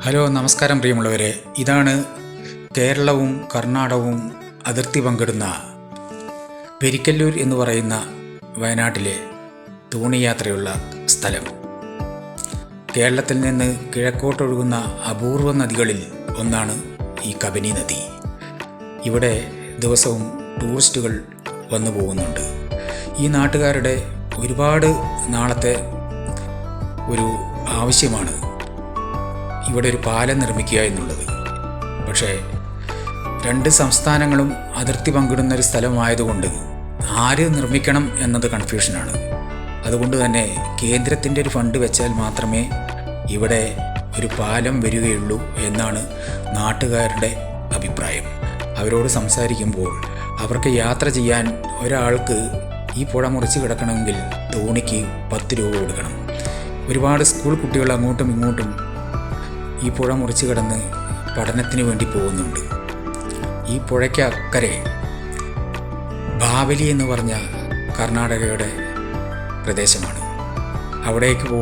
Hello, നമസ്കാരം പ്രിയമുള്ളവരെ. ഇതാണ് കേരളവും കർണാടകവും അതിർത്തി പങ്കിടുന്ന പെരിക്കല്ലൂർ എന്ന് പറയുന്ന വയനാട്ടിലെ തോണിയാത്രയുള്ള സ്ഥലം. കേരളത്തിൽ നിന്ന് കിഴക്കോട്ടൊഴുകുന്ന അപൂർവ നദികളിൽ ഒന്നാണ് ഈ കബനി നദി. ഇവിടെ ദിവസവും ടൂറിസ്റ്റുകൾ വന്നു പോകുന്നുണ്ട്. ഈ നാട്ടുകാരുടെ ഒരുപാട് നാളത്തെ ഒരു ആവശ്യമാണ് ഇവിടെ ഒരു പാലം നിർമ്മിക്കുക എന്നുള്ളത്. പക്ഷേ രണ്ട് സംസ്ഥാനങ്ങളും അതിർത്തി പങ്കിടുന്ന ഒരു സ്ഥലമായതുകൊണ്ട് ആര് നിർമ്മിക്കണം എന്നത് കൺഫ്യൂഷനാണ്. അതുകൊണ്ട് തന്നെ കേന്ദ്രത്തിൻ്റെ ഒരു ഫണ്ട് വെച്ചാൽ മാത്രമേ ഇവിടെ ഒരു പാലം വരികയുള്ളൂ എന്നാണ് നാട്ടുകാരുടെ അഭിപ്രായം. അവരോട് സംസാരിക്കുമ്പോൾ അവർക്ക് യാത്ര ചെയ്യാൻ ഒരാൾക്ക് ഈ പുഴ മുറിച്ച് കിടക്കണമെങ്കിൽ തോണിക്ക് 10 രൂപ കൊടുക്കണം. ഒരുപാട് സ്കൂൾ കുട്ടികൾ അങ്ങോട്ടും ഇങ്ങോട്ടും ഈ പുഴ മുറിച്ച് കിടന്ന് പഠനത്തിന് വേണ്ടി പോകുന്നുണ്ട്. ഈ പുഴയ്ക്ക് അക്കരെ ബാവലി എന്ന് പറഞ്ഞ കർണാടകയുടെ പ്രദേശമാണ്. അവിടേക്ക്